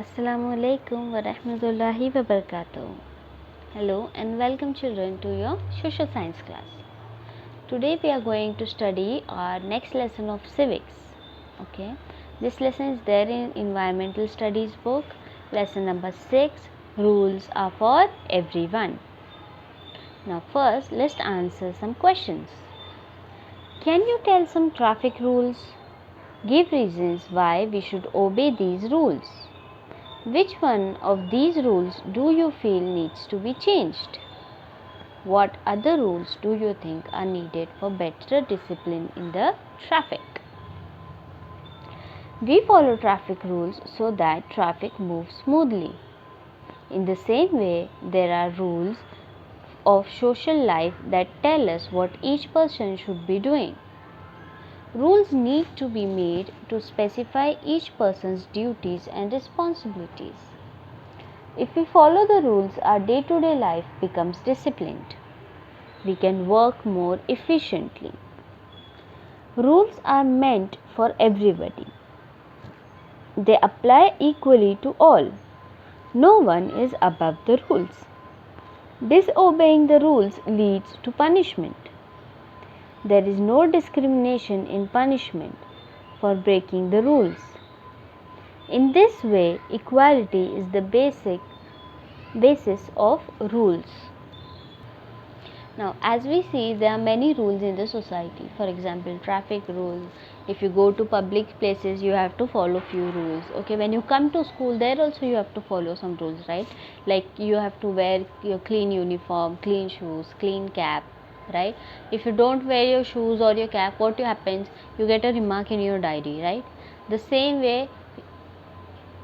Assalamu alaikum wa rahmatullahi wa barakatuh. Hello and welcome children to your social science class. Today we are going to study our next lesson of civics. Okay, this lesson is there in environmental studies book, lesson number 6. Rules are for everyone. Now first let's answer some questions. Can you tell some traffic rules? Give reasons why we should obey these rules. Which one of these rules do you feel needs to be changed? What other rules do you think are needed for better discipline in the traffic? We follow traffic rules so that traffic moves smoothly. In the same way, there are rules of social life that tell us what each person should be doing. Rules need to be made to specify each person's duties and responsibilities. If we follow the rules, our day-to-day life becomes disciplined. We can work more efficiently. Rules are meant for everybody. They apply equally to all. No one is above the rules. Disobeying the rules leads to punishment. There is no discrimination in punishment for breaking the rules. In this way, equality is the basis of rules. Now, as we see, there are many rules in the society. For example, traffic rules. If you go to public places, you have to follow few rules. Okay, when you come to school, there also you have to follow some rules, right? Like you have to wear your clean uniform, clean shoes, clean cap, right? If you don't wear your shoes or your cap, what happens? You get a remark in your diary, right? The same way,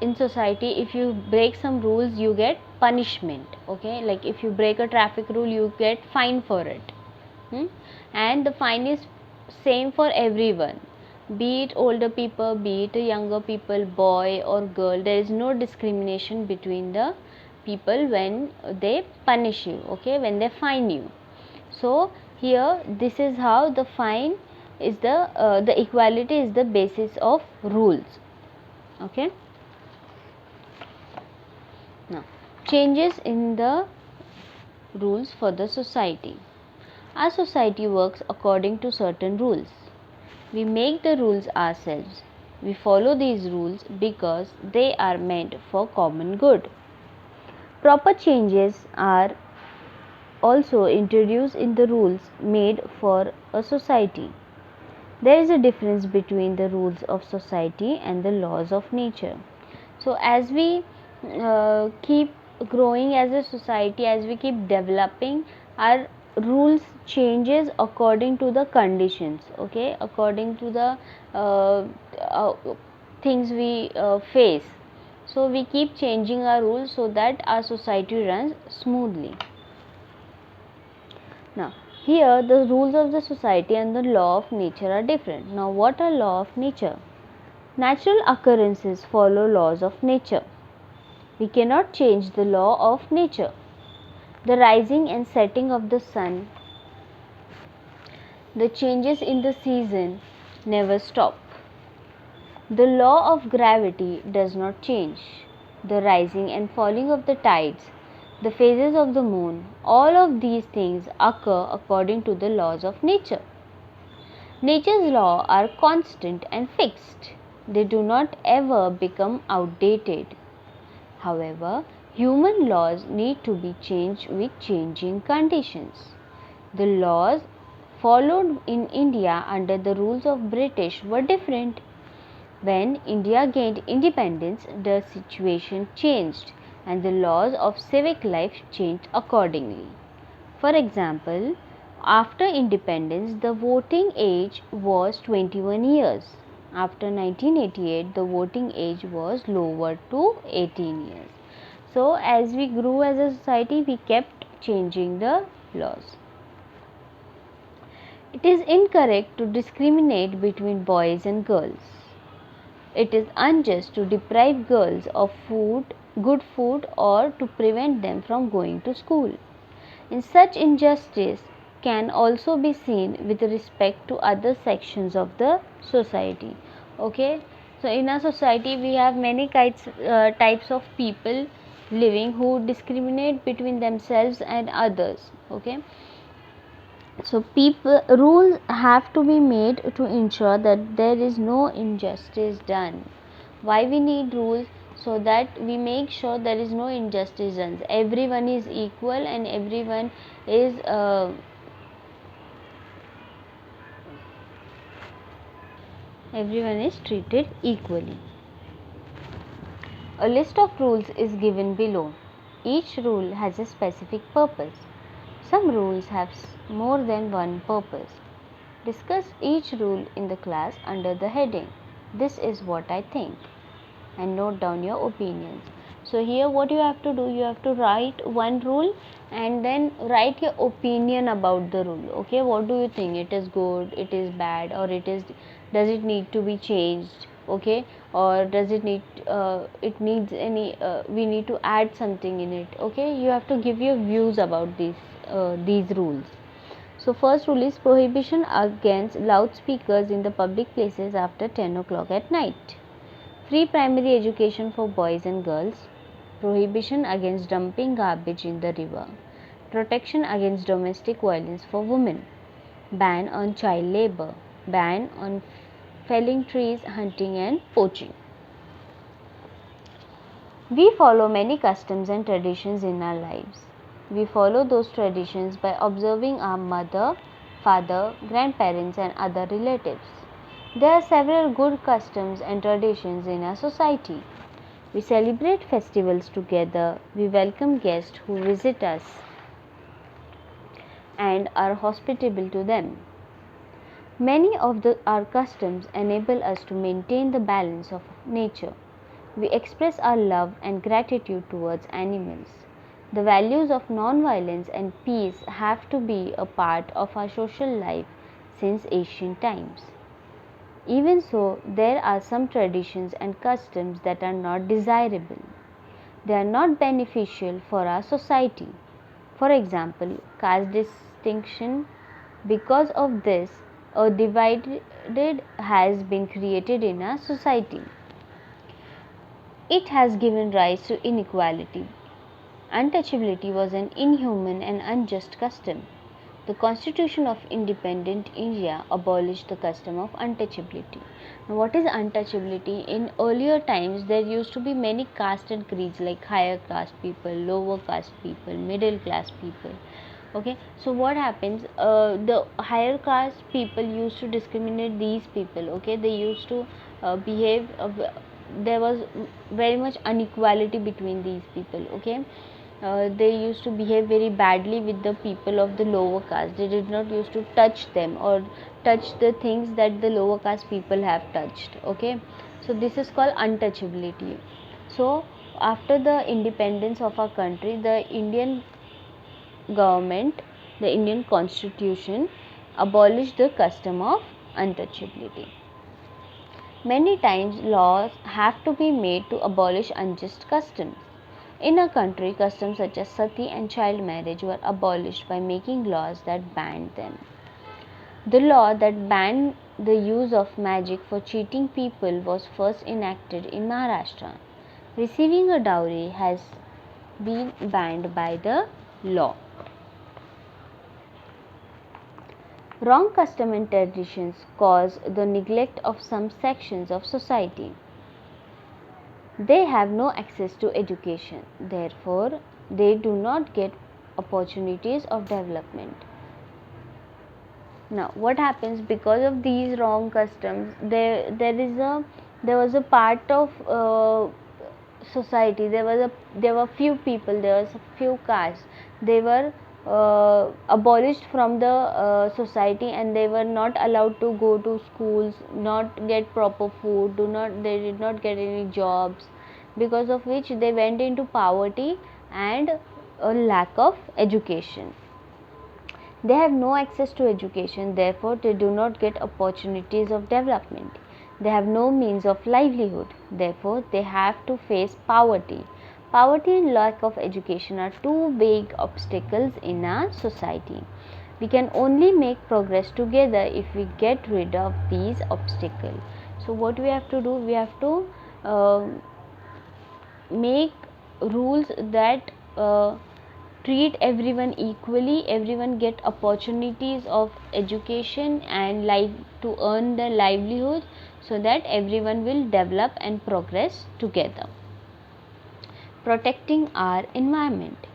in society, if you break some rules, you get punishment. Okay, like if you break a traffic rule, you get fine for it. And the fine is same for everyone, be it older people, be it younger people, boy or girl. There is no discrimination between the people when they punish you, okay, when they fine you. So here, this is how the fine is the equality is the basis of rules. Okay. Now, changes in the rules for the society. Our society works according to certain rules. We make the rules ourselves. We follow these rules because they are meant for common good. Proper changes are also introduced in the rules made for a society. There is a difference between the rules of society and the laws of nature. So as we keep growing as a society, as we keep developing, our rules changes according to the conditions, okay, according to the uh, things we face. So we keep changing our rules so that our society runs smoothly. Now here, the rules of the society and the law of nature are different. Now what are law of nature? Natural occurrences follow laws of nature. We cannot change the law of nature. The rising and setting of the sun, the changes in the season never stop. The law of gravity does not change. The rising and falling of the tides, the phases of the moon, all of these things occur according to the laws of nature. Nature's laws are constant and fixed. They do not ever become outdated. However, human laws need to be changed with changing conditions. The laws followed in India under the rules of British were different. When India gained independence, the situation changed and the laws of civic life changed accordingly. For example, after independence, the voting age was 21 years. After 1988, the voting age was lowered to 18 years. So, as we grew as a society, we kept changing the laws. It is incorrect to discriminate between boys and girls. It is unjust to deprive girls of good food, or to prevent them from going to school. In such injustice can also be seen with respect to other sections of the society. Okay, So in our society we have many types of people living who discriminate between themselves and others. Okay, so rules have to be made to ensure that there is no injustice done. Why we need rules? So that we make sure there is no injustice done. Everyone is equal and everyone is treated equally. A list of rules is given below. Each rule has a specific purpose. Some rules have more than one purpose. Discuss each rule in the class under the heading "This is what I think" and note down your opinions. So here what you have to do, you have to write one rule and then write your opinion about the rule. Okay, what do you think? It is good, it is bad, or does it need to be changed? Okay, or does it need it needs any we need to add something in it? Okay, you have to give your views about these rules. So first rule is prohibition against loudspeakers in the public places after 10 o'clock at night. Free primary education for boys and girls. Prohibition against dumping garbage in the river. Protection against domestic violence for women. Ban on child labor. Ban on felling trees, hunting and poaching. We follow many customs and traditions in our lives. We follow those traditions by observing our mother, father, grandparents and other relatives. There are several good customs and traditions in our society. We celebrate festivals together, we welcome guests who visit us and are hospitable to them. Many of our customs enable us to maintain the balance of nature. We express our love and gratitude towards animals. The values of non-violence and peace have to be a part of our social life since ancient times. Even so, there are some traditions and customs that are not desirable. They are not beneficial for our society. For example, caste distinction. Because of this, a divide has been created in our society. It has given rise to inequality. Untouchability was an inhuman and unjust custom. The Constitution of Independent India abolished the custom of untouchability. Now, what is untouchability? In earlier times, there used to be many caste and creeds like higher caste people, lower caste people, middle class people. Okay, so what happens? The higher caste people used to discriminate these people. Okay, they used to behave. There was very much inequality between these people. Okay, they used to behave very badly with the people of the lower caste. They did not used to touch them or touch the things that the lower caste people have touched. Okay, so this is called untouchability. So after the independence of our country, the Indian government, the Indian constitution abolished the custom of untouchability. Many times laws have to be made to abolish unjust customs. In a country, customs such as sati and child marriage were abolished by making laws that banned them. The law that banned the use of magic for cheating people was first enacted in Maharashtra. Receiving a dowry has been banned by the law. Wrong custom and traditions cause the neglect of some sections of society. They have no access to education, therefore, they do not get opportunities of development. Now, what happens because of these wrong customs? There was a part of society. There were few people. There was few castes. They were abolished from the society, and they were not allowed to go to schools, not get proper food, they did not get any jobs, because of which they went into poverty and a lack of education. They have no access to education, therefore they do not get opportunities of development. They have no means of livelihood, therefore they have to face poverty. Poverty and lack of education are two big obstacles in our society. We can only make progress together if we get rid of these obstacles. So what we have to do, we have to make rules that treat everyone equally, everyone get opportunities of education and life to earn their livelihood, so that everyone will develop and progress together. Protecting our environment.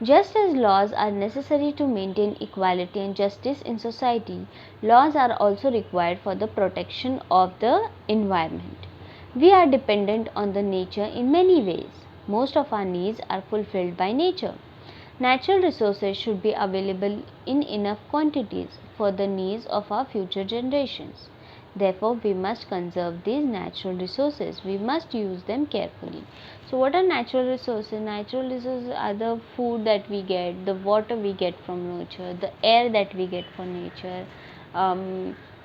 Just as laws are necessary to maintain equality and justice in society, laws are also required for the protection of the environment. We are dependent on the nature in many ways. Most of our needs are fulfilled by nature. Natural resources should be available in enough quantities for the needs of our future generations. Therefore, we must conserve these natural resources. We must use them carefully. So, what are natural resources? Natural resources are the food that we get, the water we get from nature, the air that we get from nature,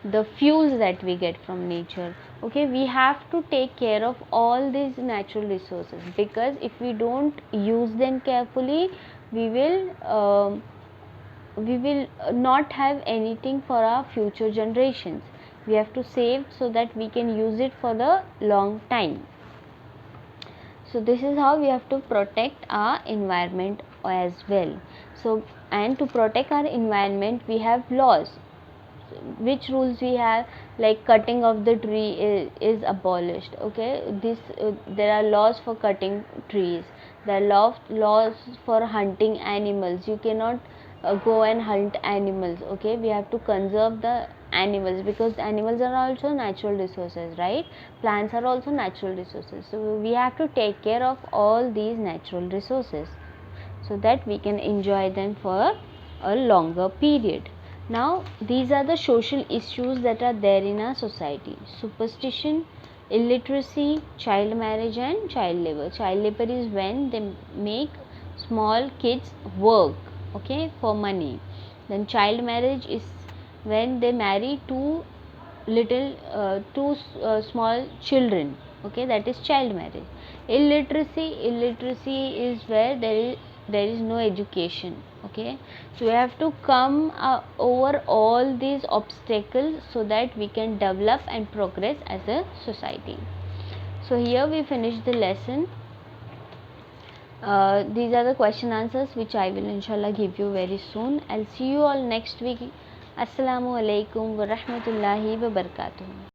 the fuels that we get from nature. Okay, we have to take care of all these natural resources, because if we don't use them carefully, we will not have anything for our future generations. We have to save so that we can use it for the long time. So this is how we have to protect our environment as well. So, and to protect our environment, we have laws. Which rules we have? Like cutting of the tree is abolished. Okay, there are laws for cutting trees. There are laws for hunting animals. You cannot go and hunt animals. Okay, we have to conserve the animals, because animals are also natural resources, right? Plants are also natural resources. So we have to take care of all these natural resources so that we can enjoy them for a longer period. Now, these are the social issues that are there in our society: superstition, illiteracy, child marriage, and child labor. Child labor is when they make small kids work, okay, for money. Then, child marriage is when they marry two small children, okay, that is child marriage. Illiteracy is where there is no education, okay. So we have to come over all these obstacles so that we can develop and progress as a society. So here we finish the lesson. These are the question answers which I will inshallah give you very soon. I'll see you all next week. Assalamu alaikum wa rahmatullahi wa barakatuh.